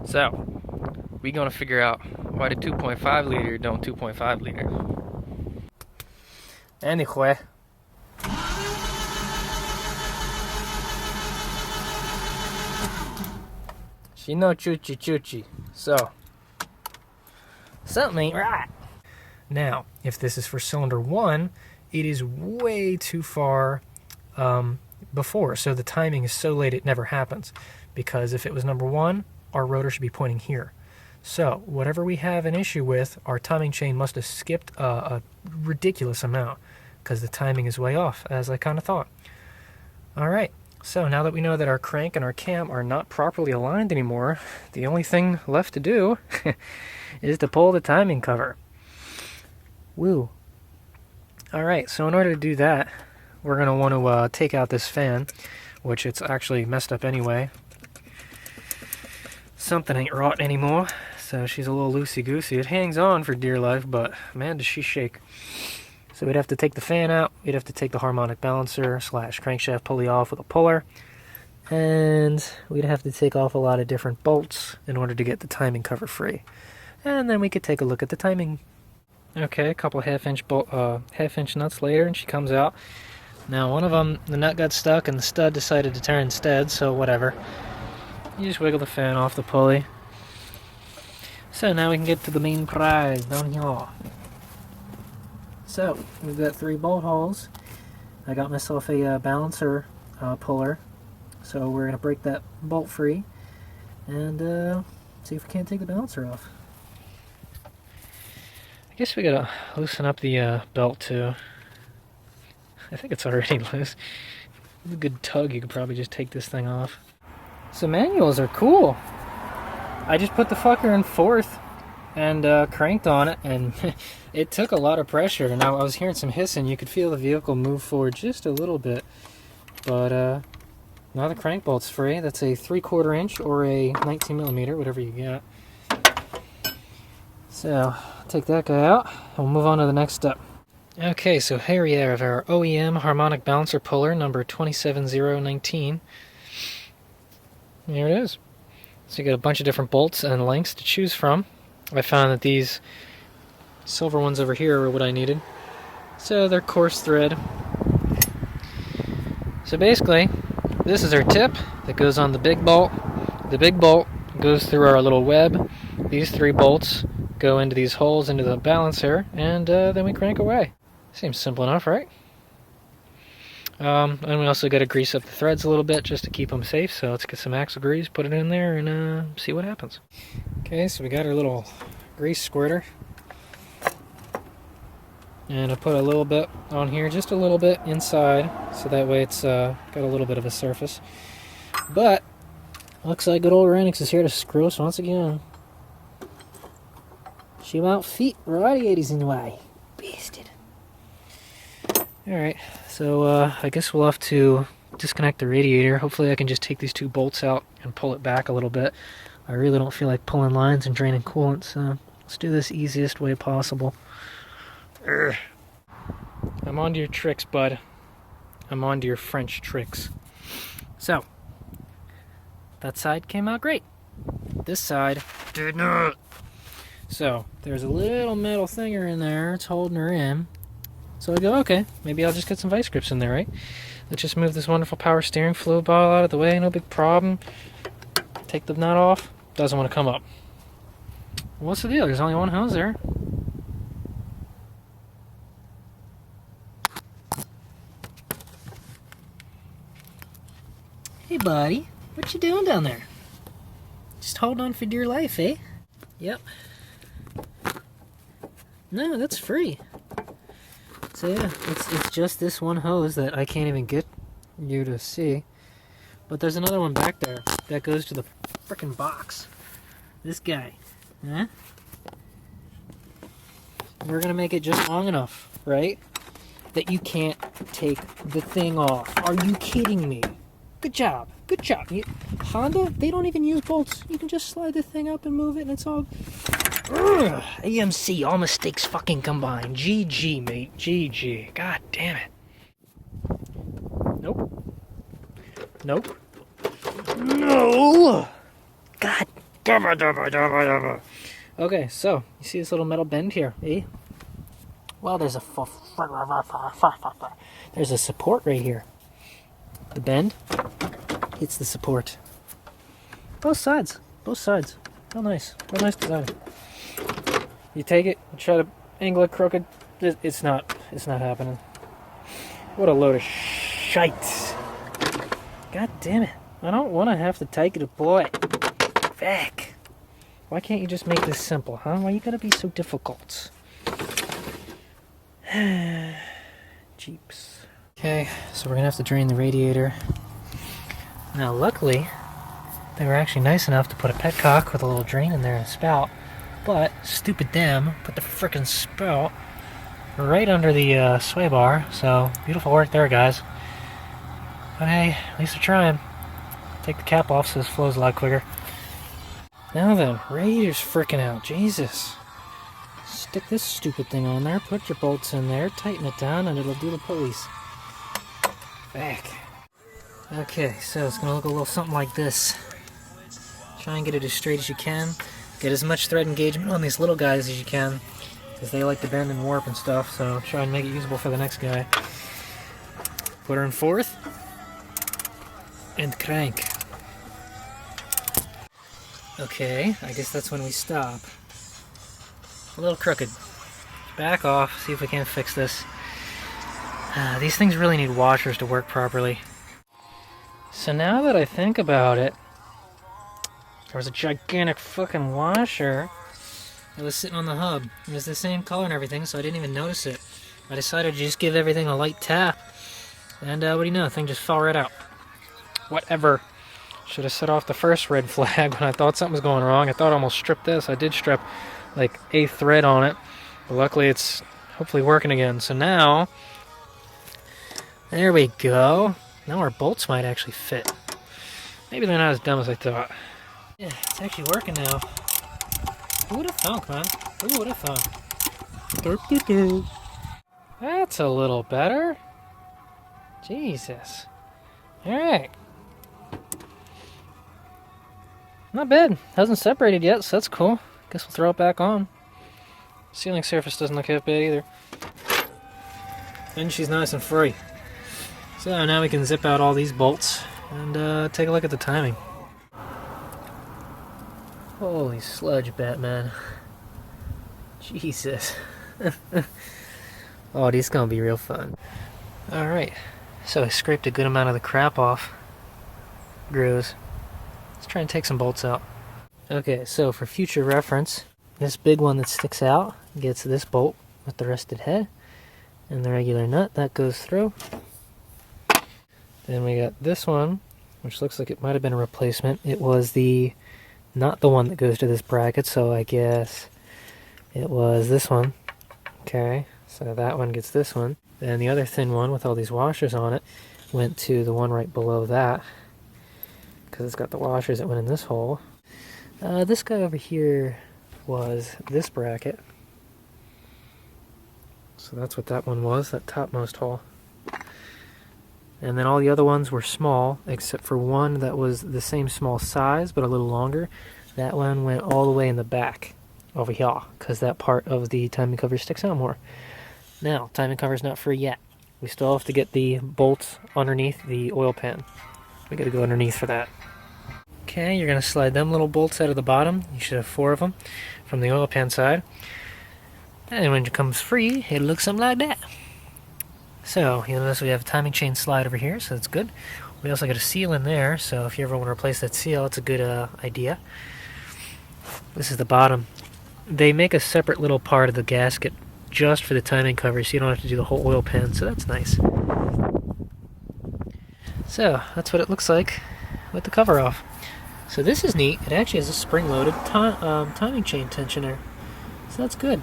So, we gonna figure out why the 2.5 liter don't 2.5 liter. Anyway. She no choochie choochie. So, something ain't right. Now, if this is for cylinder 1, it is way too far before. So the timing is so late it never happens. Because if it was number 1, our rotor should be pointing here. So whatever we have an issue with, our timing chain must have skipped a ridiculous amount. Because the timing is way off, as I kind of thought. Alright, so now that we know that our crank and our cam are not properly aligned anymore, the only thing left to do is to pull the timing cover. Woo. Alright, so in order to do that, we're going to want to take out this fan, which it's actually messed up anyway. Something ain't right anymore, so she's a little loosey-goosey. It hangs on for dear life, but man, does she shake. So we'd have to take the fan out, we'd have to take the harmonic balancer / crankshaft pulley off with a puller, and we'd have to take off a lot of different bolts in order to get the timing cover free. And then we could take a look at the timing. Okay, a couple half-inch nuts later, and she comes out. Now, one of them, the nut got stuck, and the stud decided to turn instead, so whatever. You just wiggle the fan off the pulley. So now we can get to the main prize down here. So, we've got 3 bolt holes. I got myself a balancer puller, so we're going to break that bolt free, and see if we can't take the balancer off. I guess we gotta loosen up the belt too. I think it's already loose. With a good tug, you could probably just take this thing off. So manuals are cool. I just put the fucker in 4th and cranked on it, and it took a lot of pressure. And I was hearing some hissing. You could feel the vehicle move forward just a little bit. But now the crank bolt's free. That's a 3/4 inch or a 19mm, whatever you get. So, take that guy out, and we'll move on to the next step. Okay, so here we have our OEM harmonic balancer puller, number 27019. Here it is. So you got a bunch of different bolts and lengths to choose from. I found that these silver ones over here are what I needed. So they're coarse thread. So basically, this is our tip that goes on the big bolt. The big bolt goes through our little web. These 3 bolts go into these holes into the balancer, and then we crank away. Seems simple enough, right? And we also got to grease up the threads a little bit just to keep them safe. So let's get some axle grease, put it in there, and see what happens. Okay, so we got our little grease squirter. And I put a little bit on here, just a little bit inside, so that way it's got a little bit of a surface. But looks like good old Renix is here to screw us once again. She won't fit radiators in the way. Bastard. Alright, so I guess we'll have to disconnect the radiator. Hopefully I can just take these 2 bolts out and pull it back a little bit. I really don't feel like pulling lines and draining coolant, so let's do this easiest way possible. Urgh. I'm on to your tricks, bud. I'm on to your French tricks. So, that side came out great. This side did not. So, there's a little metal thinger in there. It's holding her in. So I go, okay, maybe I'll just get some vice grips in there, right? Let's just move this wonderful power steering fluid bottle out of the way. No big problem. Take the nut off. Doesn't want to come up. What's the deal? There's only one hose there. Hey, buddy. What you doing down there? Just holding on for dear life, eh? Yep. No, that's free. So yeah, it's just this one hose that I can't even get you to see. But there's another one back there that goes to the frickin' box. This guy. Huh? We're gonna make it just long enough, right? That you can't take the thing off. Are you kidding me? Good job. Good job. Honda, they don't even use bolts. You can just slide the thing up and move it and it's all... Ugh, AMC, all mistakes fucking combined. GG, mate. GG. God damn it. Nope. Nope. No! God Okay, so you see this little metal bend here, eh? Well, there's a support right here. The bend hits the support. Both sides. Both sides. Real nice. Real nice design. You take it, you try to angle it crooked. It's not happening. What a load of shite. God damn it. I don't want to have to take it apart. Back. Why can't you just make this simple, huh? Why you gotta be so difficult? Jeeps. Okay, so we're gonna have to drain the radiator. Now, luckily, they were actually nice enough to put a petcock with a little drain in there and a spout, but stupid them put the frickin' spout right under the sway bar, so beautiful work there, guys. But hey, at least they're trying. Take the cap off so this flows a lot quicker. Now then, radiator's frickin' out, Jesus. Stick this stupid thing on there, put your bolts in there, tighten it down, and it'll do the pulleys. Back. Okay, so it's gonna look a little something like this. Try and get it as straight as you can. Get as much thread engagement on these little guys as you can, because they like to bend and warp and stuff, so try and make it usable for the next guy. Put her in fourth, and crank. Okay, I guess that's when we stop. A little crooked. Back off, see if we can't fix this. These things really need washers to work properly. So now that I think about it, there was a gigantic fucking washer that was sitting on the hub. It was the same color and everything, so I didn't even notice it. I decided to just give everything a light tap, and what do you know, the thing just fell right out. Whatever. Should have set off the first red flag when I thought something was going wrong. I thought I almost stripped this. I did strip like a thread on it, but luckily it's hopefully working again. So now, there we go. Now our bolts might actually fit. Maybe they're not as dumb as I thought. Yeah, it's actually working now. Who would have thunk, man? Who would have thunk? That's a little better. Jesus. Alright. Not bad. Hasn't separated yet, so that's cool. Guess we'll throw it back on. Ceiling surface doesn't look half bad either. And she's nice and free. So now we can zip out all these bolts and take a look at the timing. Holy sludge, Batman. Jesus. Oh, this is gonna be real fun. Alright, so I scraped a good amount of the crap off. Grooves. Let's try and take some bolts out. Okay, so for future reference, this big one that sticks out gets this bolt with the rusted head, and the regular nut that goes through. Then we got this one, which looks like it might have been a replacement. It was not the one that goes to this bracket, so I guess it was this one. Okay, so that one gets this one. Then the other thin one with all these washers on it went to the one right below that, because it's got the washers that went in this hole. This guy over here was this bracket. So that's what that one was, that topmost hole. And then all the other ones were small, except for one that was the same small size, but a little longer. That one went all the way in the back over here, because that part of the timing cover sticks out more. Now, timing cover's not free yet. We still have to get the bolts underneath the oil pan. We gotta go underneath for that. Okay, you're gonna slide them little bolts out of the bottom. You should have 4 of them from the oil pan side. And when it comes free, it'll look something like that. So, you'll notice we have a timing chain slide over here, so that's good. We also got a seal in there, so if you ever want to replace that seal, it's a good idea. This is the bottom. They make a separate little part of the gasket just for the timing cover, so you don't have to do the whole oil pan, so that's nice. So, that's what it looks like with the cover off. So this is neat. It actually has a spring-loaded timing chain tensioner, so that's good.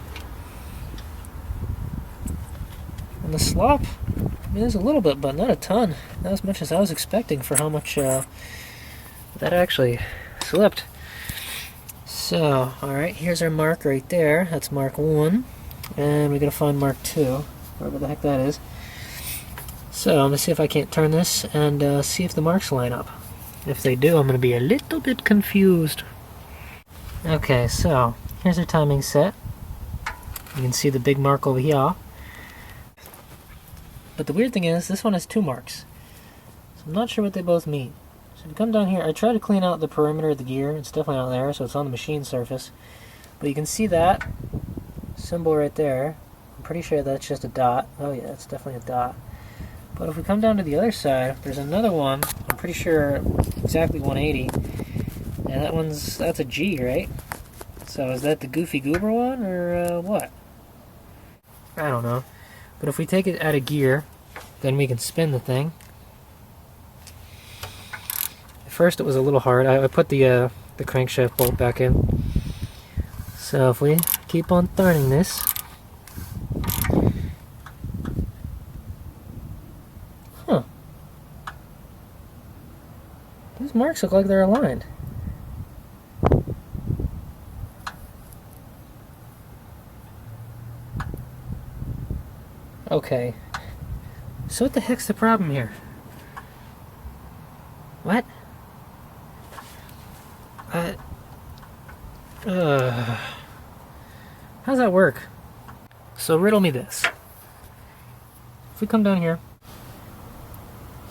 And the slop, I mean, there's a little bit, but not a ton. Not as much as I was expecting for how much that actually slipped. So, alright, here's our mark right there. That's mark 1. And we gotta find mark 2, wherever the heck that is. So, I'm gonna see if I can't turn this and see if the marks line up. If they do, I'm gonna be a little bit confused. Okay, so here's our timing set. You can see the big mark over here. But the weird thing is, this one has 2 marks. So I'm not sure what they both mean. So if you come down here, I tried to clean out the perimeter of the gear. It's definitely not there, so it's on the machine surface. But you can see that symbol right there. I'm pretty sure that's just a dot. Oh yeah, it's definitely a dot. But if we come down to the other side, there's another one. I'm pretty sure exactly 180. And that's a G, right? So is that the Goofy Goober one, or what? I don't know. But if we take it out of gear, then we can spin the thing. At first it was a little hard. I put the crankshaft bolt back in. So if we keep on turning this, these marks look like they're aligned. Okay. So what the heck's the problem here? What? How's that work? So riddle me this. If we come down here,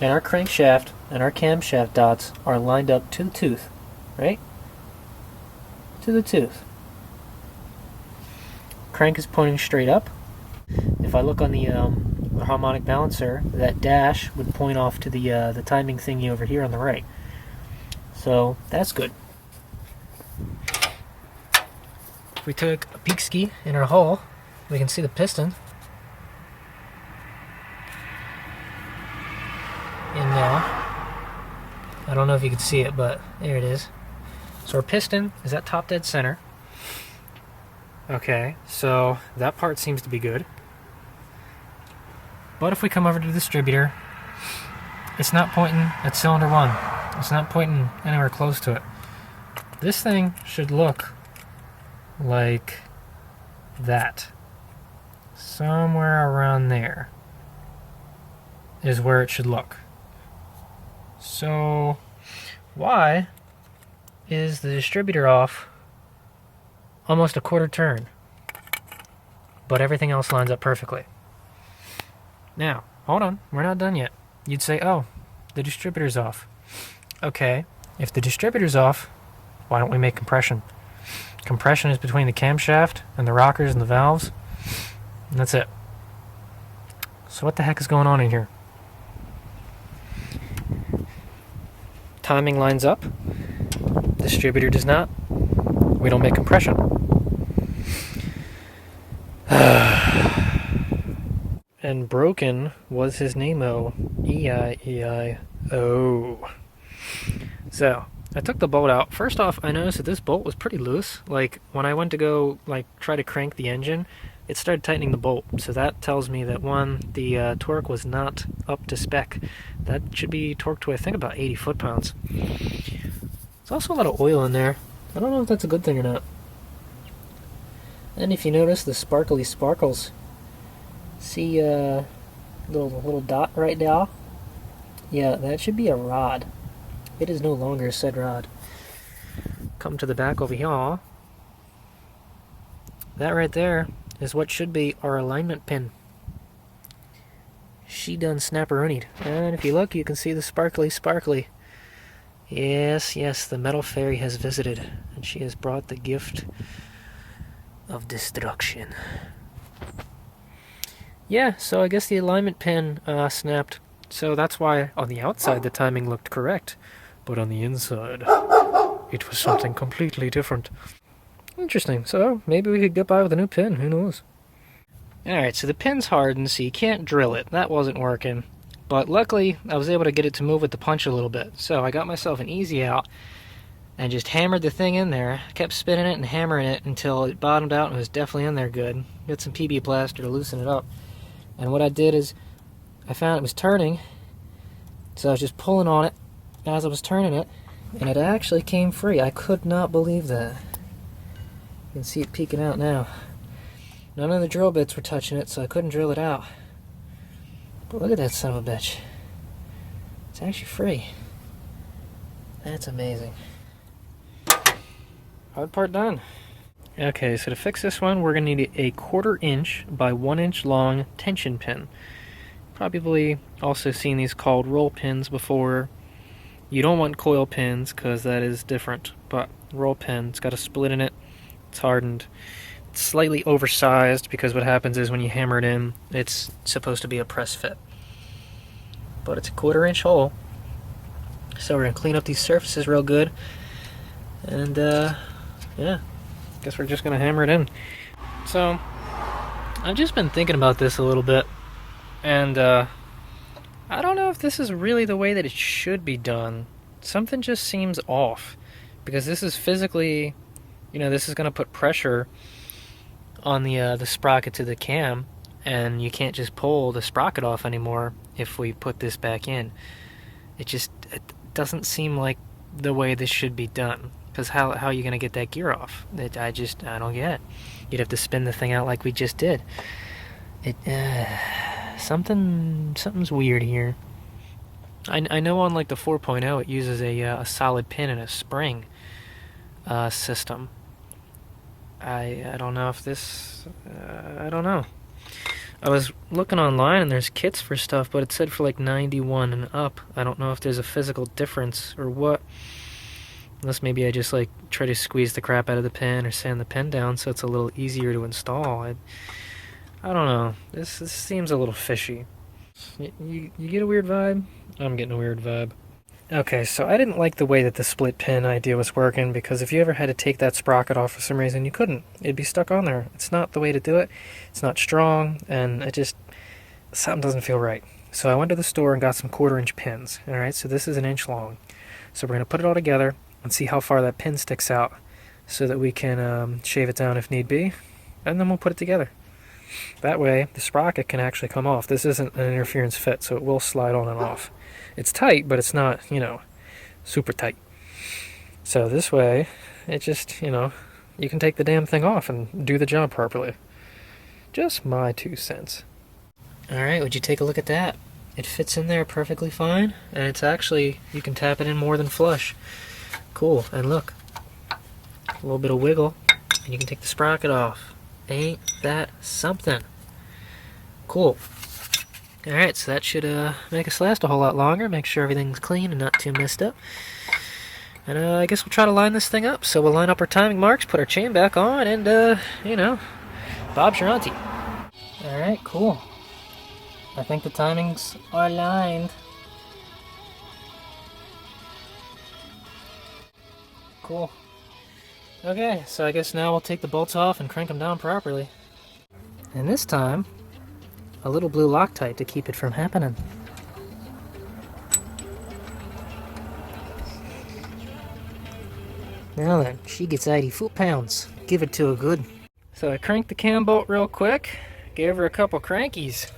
and our crankshaft and our camshaft dots are lined up to the tooth, right? To the tooth. Crank is pointing straight up. If I look on the harmonic balancer, that dash would point off to the timing thingy over here on the right. So that's good. If we took a peek ski in our hull, we can see the piston. And I don't know if you can see it, but there it is. So our piston is at top dead center. Okay, so that part seems to be good. But if we come over to the distributor, it's not pointing at cylinder 1. It's not pointing anywhere close to it. This thing should look like that. Somewhere around there is where it should look. So why is the distributor off almost a quarter turn, but everything else lines up perfectly? Now, hold on, we're not done yet. You'd say, oh, the distributor's off. Okay, if the distributor's off, why don't we make compression? Compression is between the camshaft and the rockers and the valves, and that's it. So what the heck is going on in here? Timing lines up, distributor does not. We don't make compression. And broken was his name-o. E-I-E-I-O. So, I took the bolt out. First off, I noticed that this bolt was pretty loose. Like, when I went to go, try to crank the engine, it started tightening the bolt. So that tells me that, one, the torque was not up to spec. That should be torqued to, I think, about 80 foot-pounds. There's also a lot of oil in there. I don't know if that's a good thing or not. And if you notice the sparkly sparkles, see a little dot right there? Yeah, that should be a rod. It is no longer said rod. Come to the back over here. That right there is what should be our alignment pin. She done snapperonied. And if you look, you can see the sparkly. Yes, the metal fairy has visited, and she has brought the gift of destruction. Yeah, so I guess the alignment pin snapped. So that's why on the outside the timing looked correct, but on the inside it was something completely different. Interesting. So maybe we could get by with a new pin. Who knows? Alright, so the pin's hardened, so you can't drill it. That wasn't working. But luckily, I was able to get it to move with the punch a little bit. So I got myself an easy out and just hammered the thing in there. Kept spinning it and hammering it until it bottomed out and was definitely in there good. Got some PB plaster to loosen it up. And what I did is, I found it was turning, so I was just pulling on it as I was turning it, and it actually came free. I could not believe that. You can see it peeking out now. None of the drill bits were touching it, so I couldn't drill it out. But look at that son of a bitch. It's actually free. That's amazing. Hard part done. Okay, so to fix this one, we're going to need a 1/4 inch by 1 inch long tension pin. Probably also seen these called roll pins before. You don't want coil pins because that is different, but roll pin, it's got a split in it, it's hardened. It's slightly oversized because what happens is when you hammer it in, it's supposed to be a press fit. But it's a 1/4 inch hole. So we're going to clean up these surfaces real good. And yeah, guess we're just going to hammer it in. So I've just been thinking about this a little bit. And I don't know if this is really the way that it should be done. Something just seems off. Because this is physically, this is going to put pressure on the sprocket to the cam. And you can't just pull the sprocket off anymore if we put this back in. It doesn't seem like the way this should be done. Because how are you going to get that gear off? I don't get it. You'd have to spin the thing out like we just did. Something's weird here. I know on like the 4.0 it uses a solid pin and a spring system. I don't know if this... I don't know. I was looking online and there's kits for stuff, but it said for like 91 and up. I don't know if there's a physical difference or what. Unless maybe I just like try to squeeze the crap out of the pin or sand the pin down so it's a little easier to install. I don't know. This seems a little fishy. You get a weird vibe? I'm getting a weird vibe. Okay, so I didn't like the way that the split pin idea was working because if you ever had to take that sprocket off for some reason, you couldn't. It'd be stuck on there. It's not the way to do it. It's not strong, and something doesn't feel right. So I went to the store and got some 1/4 inch pins. Alright, so this is 1 inch long. So we're going to put it all together and see how far that pin sticks out so that we can shave it down if need be, and then we'll put it together. That way, the sprocket can actually come off. This isn't an interference fit, so it will slide on and off. It's tight, but it's not, super tight. So this way, it just, you can take the damn thing off and do the job properly. Just my 2 cents. Alright, would you take a look at that? It fits in there perfectly fine, and it's actually, you can tap it in more than flush. Cool, and look, a little bit of wiggle, and you can take the sprocket off. Ain't that something? Cool. Alright, so that should make us last a whole lot longer, make sure everything's clean and not too messed up. And I guess we'll try to line this thing up. So we'll line up our timing marks, put our chain back on, and, Bob's your auntie. Alright, cool. I think the timings are lined. Cool. Okay, so I guess now we'll take the bolts off and crank them down properly. And this time, a little blue Loctite to keep it from happening. Now then, she gets 80 foot-pounds. Give it to her good. So I cranked the cam bolt real quick, gave her a couple crankies.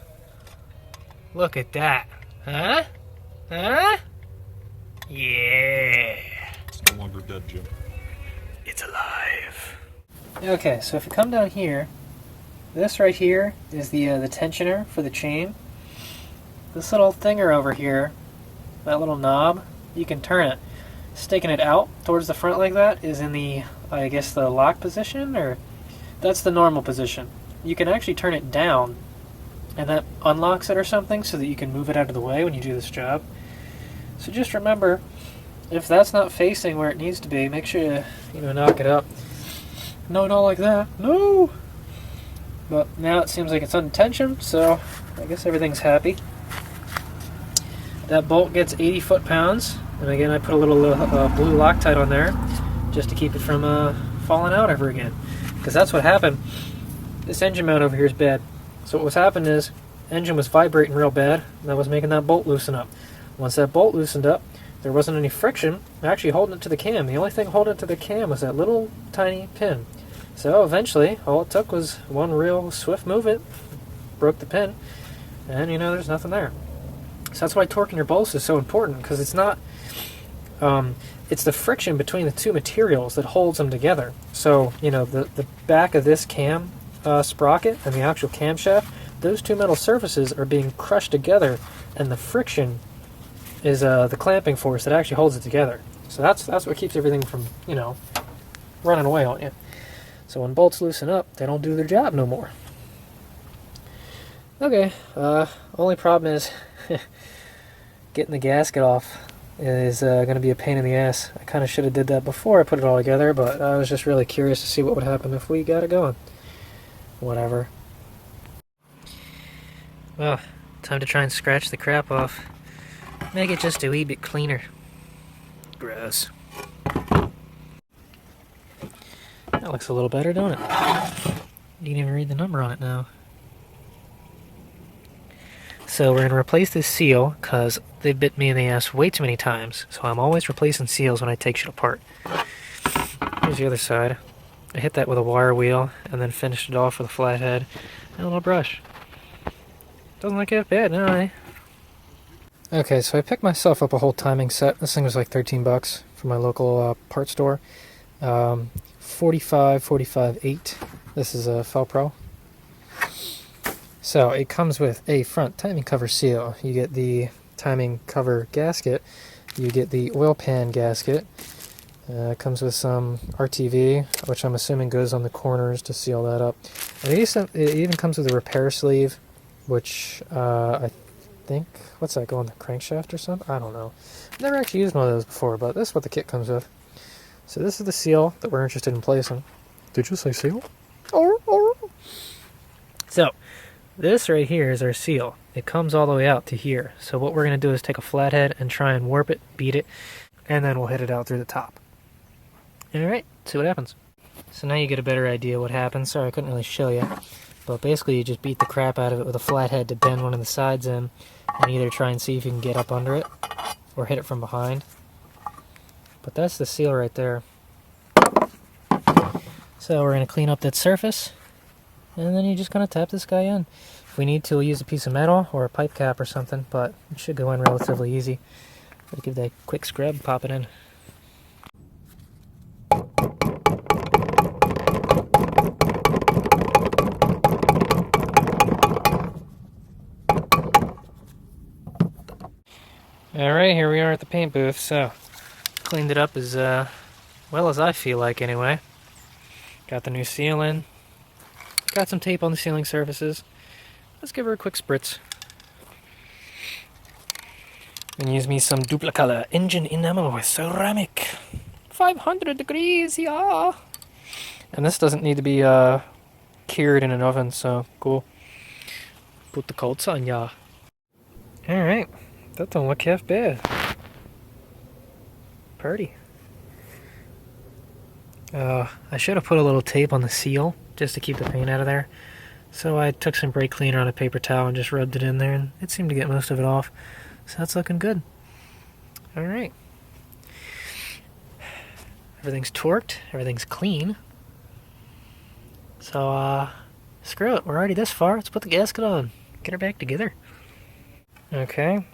Look at that. Huh? Huh? Yeah. It's no longer dead, Jim. It's alive. Okay, so if you come down here, this right here is the tensioner for the chain. This little thinger over here, that little knob, you can turn it. Sticking it out towards the front like that is in the, I guess, the lock position, or that's the normal position. You can actually turn it down, and that unlocks it or something so that you can move it out of the way when you do this job. So just remember, if that's not facing where it needs to be, make sure you knock it up. No, not like that. No! But now it seems like it's untensioned, so I guess everything's happy. That bolt gets 80 foot-pounds, and again I put a little blue Loctite on there just to keep it from falling out ever again. Because that's what happened. This engine mount over here is bad. So what was happening is, the engine was vibrating real bad, and that was making that bolt loosen up. Once that bolt loosened up, there wasn't any friction actually holding it to the cam. The only thing holding it to the cam was that little tiny pin. So eventually, all it took was one real swift movement, broke the pin, and there's nothing there. So that's why torquing your bolts is so important, because it's not, it's the friction between the two materials that holds them together. So, the back of this cam sprocket and the actual camshaft, those two metal surfaces are being crushed together, and the friction is the clamping force that actually holds it together. So that's what keeps everything from, running away on you. So when bolts loosen up, they don't do their job no more. Okay, only problem is getting the gasket off is going to be a pain in the ass. I kind of should have did that before I put it all together, but I was just really curious to see what would happen if we got it going. Whatever. Well, time to try and scratch the crap off. Make it just a wee bit cleaner. Gross. That looks a little better, don't it? You can even read the number on it now. So we're going to replace this seal because they bit me in the ass way too many times. So I'm always replacing seals when I take shit apart. Here's the other side. I hit that with a wire wheel and then finished it off with a flathead and a little brush. Doesn't look that bad, no, eh? Okay, so I picked myself up a whole timing set. This thing was like 13 bucks from my local part store. 45, 45, 8. This is a Felpro. So it comes with a front timing cover seal. You get the timing cover gasket. You get the oil pan gasket. It comes with some RTV, which I'm assuming goes on the corners to seal that up. And it even comes with a repair sleeve, which I think, what's that, go on the crankshaft or something? I don't know. I've never actually used one of those before, but this is what the kit comes with. So this is the seal that we're interested in placing. Did you say seal? So, this right here is our seal. It comes all the way out to here. So what we're going to do is take a flathead and try and warp it, beat it, and then we'll hit it out through the top. Alright, see what happens. So now you get a better idea what happens. Sorry, I couldn't really show you. But basically you just beat the crap out of it with a flathead to bend one of the sides in, and either try and see if you can get up under it, or hit it from behind. But that's the seal right there. So we're going to clean up that surface, and then you're just going to tap this guy in. If we need to, we'll use a piece of metal or a pipe cap or something, but it should go in relatively easy. Gotta give that a quick scrub, pop it in. Alright, here we are at the paint booth. So, cleaned it up as well as I feel like anyway. Got the new seal in. Got some tape on the sealing surfaces. Let's give her a quick spritz. And use me some Duplicolor engine enamel with ceramic. 500 degrees, yeah! And this doesn't need to be cured in an oven, so cool. Put the coats on, yeah. Alright, that don't look half bad. Pretty. I should have put a little tape on the seal just to keep the paint out of there. So I took some brake cleaner on a paper towel and just rubbed it in there, and it seemed to get most of it off. So that's looking good. Alright. Everything's torqued, everything's clean. So, screw it, we're already this far. Let's put the gasket on. Get her back together. Okay.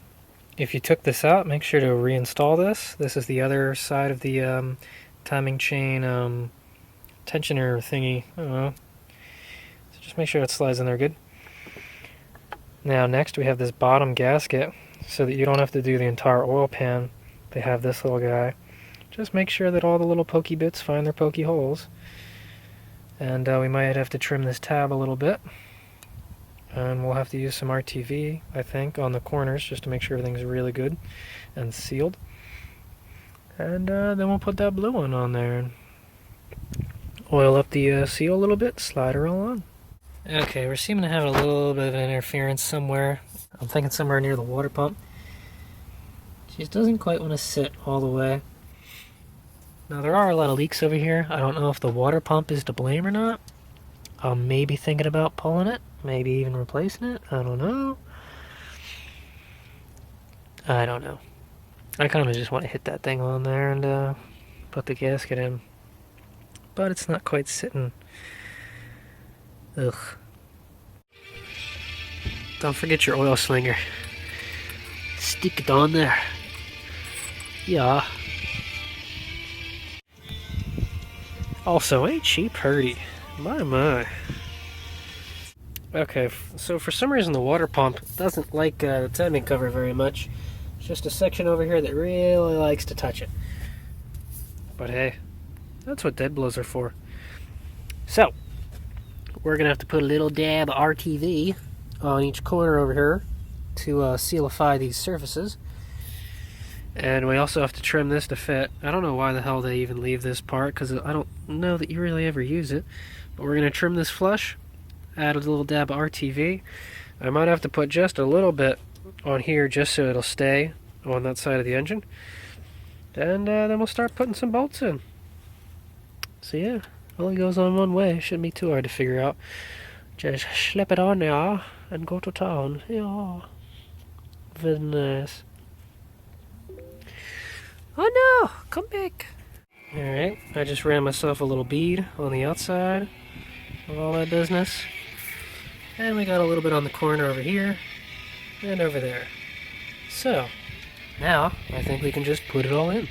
If you took this out, make sure to reinstall this. This is the other side of the timing chain tensioner thingy. I don't know. So just make sure it slides in there good. Now next we have this bottom gasket, so that you don't have to do the entire oil pan. They have this little guy. Just make sure that all the little pokey bits find their pokey holes. And we might have to trim this tab a little bit. And we'll have to use some RTV, I think, on the corners just to make sure everything's really good and sealed. And then we'll put that blue one on there and oil up the seal a little bit, slide her all on. Okay, we're seeming to have a little bit of interference somewhere. I'm thinking somewhere near the water pump. She just doesn't quite want to sit all the way. Now there are a lot of leaks over here. I don't know if the water pump is to blame or not. I'm maybe thinking about pulling it, maybe even replacing it. I don't know. I don't know. I kind of just want to hit that thing on there and put the gasket in. But it's not quite sitting. Ugh. Don't forget your oil slinger. Stick it on there. Yeah. Also, ain't she pretty? My. Okay, so for some reason the water pump doesn't like the timing cover very much. It's just a section over here that really likes to touch it. But hey, That's what dead blows are for. So, we're going to have to put a little dab of RTV on each corner over here to sealify these surfaces. And we also have to trim this to fit. I don't know why the hell they even leave this part, because I don't know that you really ever use it. But we're going to trim this flush, add a little dab of RTV. I might have to put just a little bit on here just so it'll stay on that side of the engine. And then we'll start putting some bolts in. So yeah, only goes on one way. Shouldn't be too hard to figure out. Just slap it on there and go to town. Yeah. Very nice. Oh no! Come back! Alright, I just ran myself a little bead on the outside of all that business. And we got a little bit on the corner over here and over there. So, now I think we can just put it all in.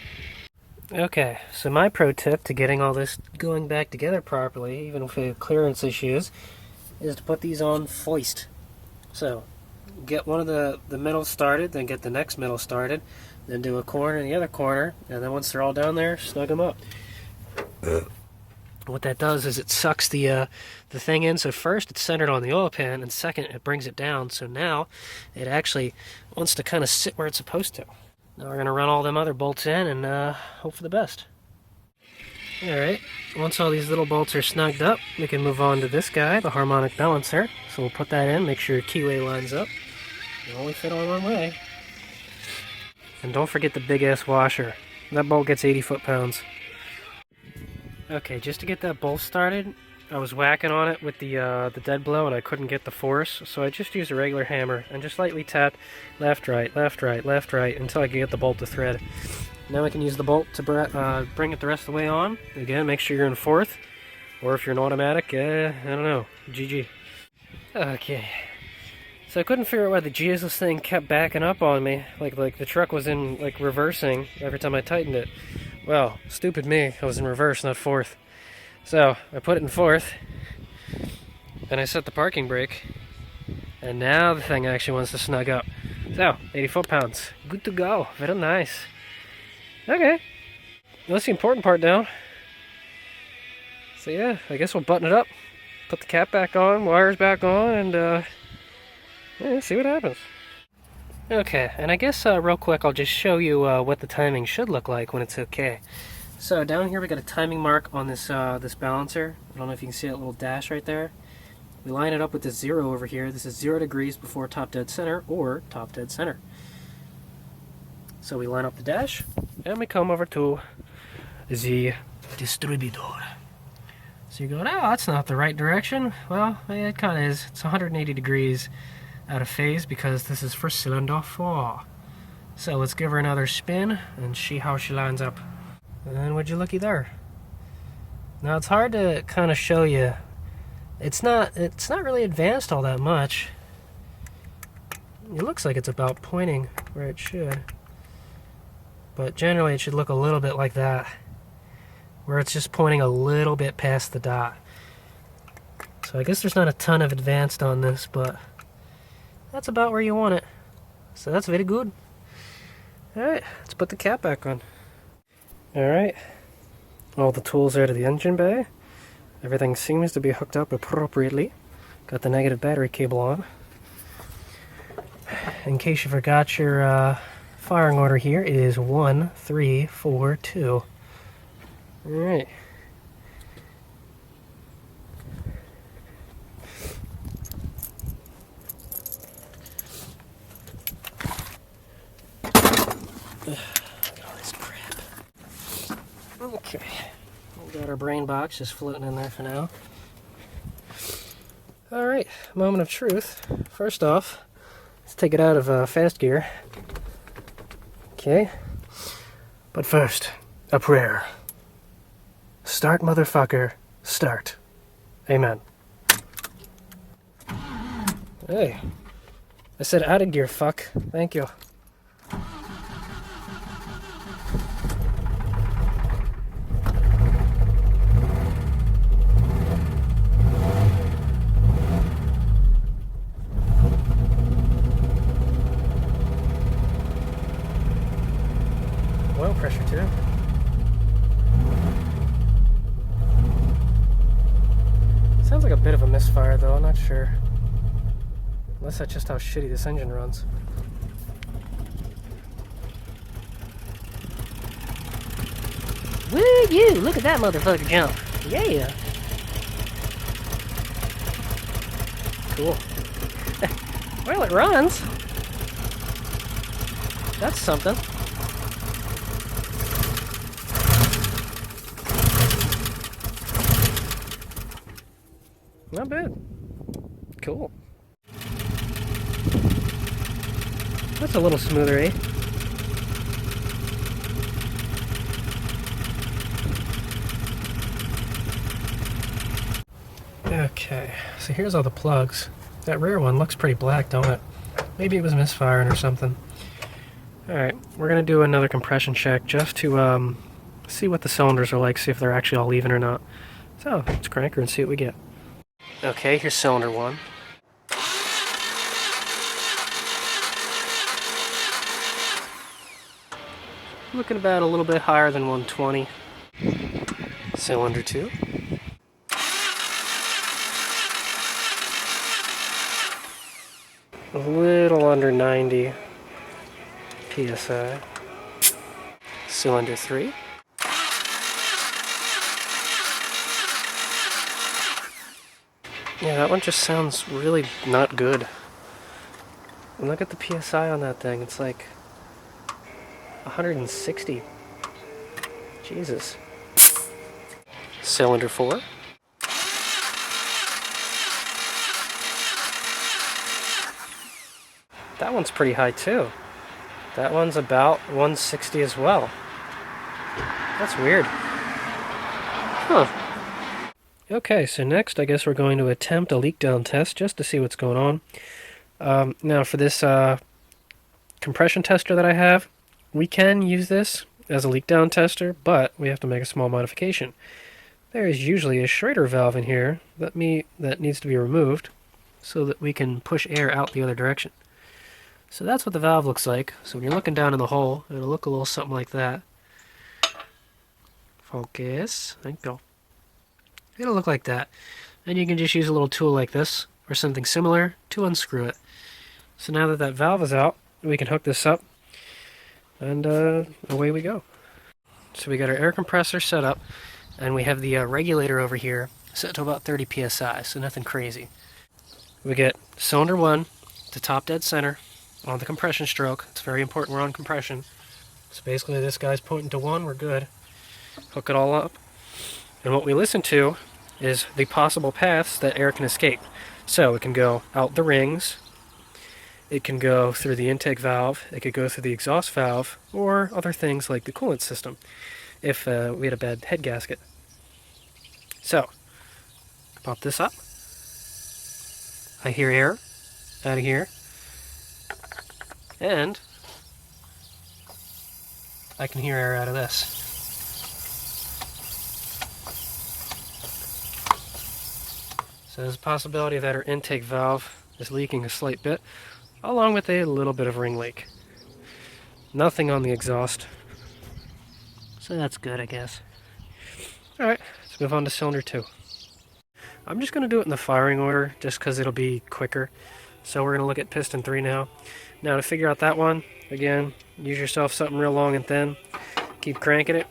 Okay, so my pro tip to getting all this going back together properly, even if we have clearance issues, is to put these on foist. So, get one of the middle started, then get the next middle started, then do a corner in the other corner, and then once they're all down there, snug them up. What that does is it sucks the thing in. So first it's centered on the oil pan, and second it brings it down. So now it actually wants to kind of sit where it's supposed to. Now we're going to run all them other bolts in and hope for the best. Alright, once all these little bolts are snugged up, we can move on to this guy, the harmonic balancer. So we'll put that in, make sure your keyway lines up. It'll only fit on one way. And don't forget the big ass washer. That bolt gets 80 foot-pounds. Okay, just to get that bolt started, I was whacking on it with the dead blow and I couldn't get the force, so I just used a regular hammer and just lightly tapped left, right, left, right, left, right until I could get the bolt to thread. Now I can use the bolt to bring it the rest of the way on. Again, make sure you're in fourth, or if you're an automatic, I don't know, GG. Okay. So I couldn't figure out why the Jesus thing kept backing up on me, like the truck was in reversing every time I tightened it. Well, stupid me, I was in reverse, not fourth. So I put it in fourth, and I set the parking brake, and now the thing actually wants to snug up. So, 80 foot-pounds, good to go, very nice. Okay, that's the important part now. So yeah, I guess we'll button it up, put the cap back on, wires back on, and yeah, see what happens. Okay, and I guess real quick I'll just show you what the timing should look like when it's okay. So down here we got a timing mark on this this balancer. I don't know if you can see that little dash right there. We line it up with this 0 over here. This is 0 degrees before top dead center or top dead center. So we line up the dash and we come over to the distributor. So you go, no, that's not the right direction. Well, it kind of is. It's 180 degrees out of phase because this is for cylinder 4. So let's give her another spin and see how she lines up. And would you looky there? Now it's hard to kind of show you. It's not really advanced all that much. It looks like it's about pointing where it should. But generally it should look a little bit like that, where it's just pointing a little bit past the dot. So I guess there's not a ton of advanced on this, but that's about where you want it. So that's very good. Alright, let's put the cap back on. Alright, all the tools are to the engine bay. Everything seems to be hooked up appropriately. Got the negative battery cable on. In case you forgot your firing order here, it is 1, 3, 4, 2. Alright. Okay, we got our brain box just floating in there for now. Alright, moment of truth. First off, let's take it out of fast gear. Okay, but first, a prayer. Start, motherfucker, start. Amen. Hey, I said out of gear, fuck. Thank you. Oil pressure too. bit of a misfire though, I'm not sure. Unless that's just how shitty this engine runs. Woo you! Look at that motherfucker jump! Yeah! Cool. Well, it runs. That's something. Not bad. Cool. That's a little smoother, eh? Okay, so here's all the plugs. That rear one looks pretty black, don't it? Maybe it was misfiring or something. Alright, we're going to do another compression check just to see what the cylinders are like, see if they're actually all even or not. So, let's crank her and see what we get. Okay, here's cylinder 1. Looking about a little bit higher than 120. Cylinder 2. A little under 90 psi. Cylinder 3. Yeah, that one just sounds really not good. And look at the psi on that thing. It's like 160. Jesus. Cylinder 4. That one's pretty high too. That one's about 160 as well. That's weird. Huh. Okay, so next I guess we're going to attempt a leak down test just to see what's going on. Now for this compression tester that I have, we can use this as a leak down tester, but we have to make a small modification. There is usually a Schrader valve in here that needs to be removed so that we can push air out the other direction. So that's what the valve looks like. So when you're looking down in the hole, it'll look a little something like that. Focus. There you go. It'll look like that. And you can just use a little tool like this or something similar to unscrew it. So now that that valve is out, we can hook this up and away we go. So we got our air compressor set up and we have the regulator over here set to about 30 psi, so nothing crazy. We get cylinder 1 to top dead center on the compression stroke. It's very important we're on compression. So basically this guy's pointing to 1, we're good. Hook it all up. And what we listen to is the possible paths that air can escape. So it can go out the rings, it can go through the intake valve, it could go through the exhaust valve, or other things like the coolant system, if we had a bad head gasket. So, pop this up. I hear air out of here. And I can hear air out of this. So there's a possibility that our intake valve is leaking a slight bit, along with a little bit of ring leak. Nothing on the exhaust. So that's good, I guess. Alright, let's move on to cylinder 2. I'm just going to do it in the firing order, just because it'll be quicker. So we're going to look at piston 3 now. Now to figure out that one, again, use yourself something real long and thin. Keep cranking it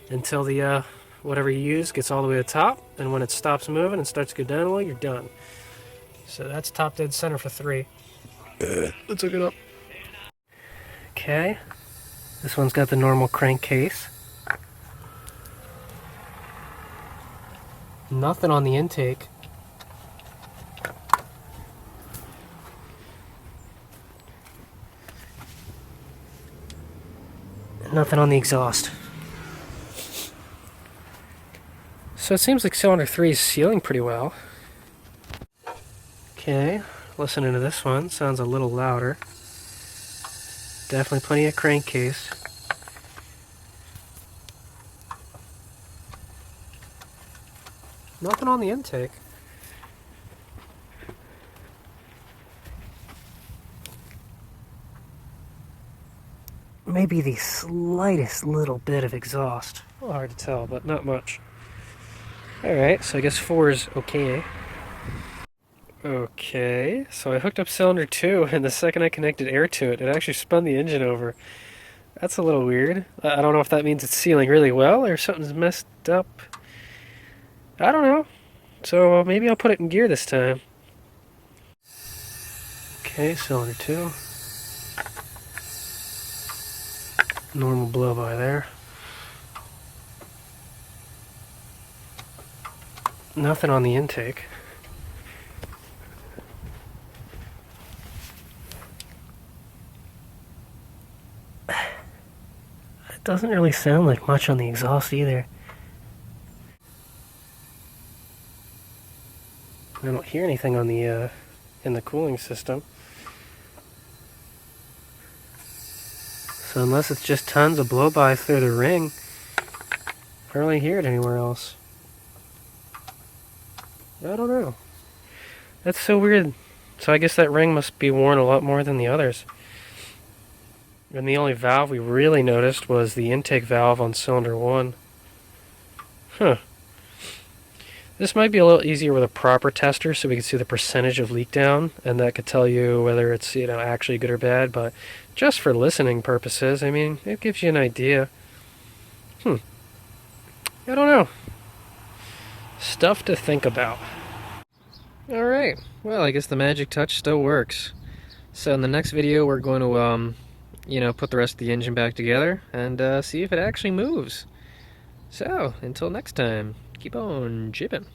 until the whatever you use gets all the way to the top, and when it stops moving and starts to go down a little, you're done. So that's top dead center for 3. Let's hook it up. Okay, this one's got the normal crankcase. Nothing on the intake. Nothing on the exhaust. So it seems like cylinder 3 is sealing pretty well. Okay, listening to this one, sounds a little louder. Definitely plenty of crankcase. Nothing on the intake. Maybe the slightest little bit of exhaust. A little hard to tell, but not much. Alright, so I guess 4 is okay. Okay, so I hooked up cylinder 2, and the second I connected air to it, it actually spun the engine over. That's a little weird. I don't know if that means it's sealing really well or something's messed up. I don't know. So maybe I'll put it in gear this time. Okay, cylinder 2. Normal blow by there. Nothing on the intake. It doesn't really sound like much on the exhaust either. I don't hear anything on the in the cooling system. So unless it's just tons of blow-by through the ring, I don't really hear it anywhere else. I don't know. That's so weird. So I guess that ring must be worn a lot more than the others. And the only valve we really noticed was the intake valve on cylinder 1. Huh. This might be a little easier with a proper tester so we can see the percentage of leak down, and that could tell you whether it's, actually good or bad, but just for listening purposes, I mean, it gives you an idea. I don't know. Stuff to think about. Alright, well, I guess the magic touch still works. So in the next video, we're going to, put the rest of the engine back together and see if it actually moves. So, until next time, keep on jibbing.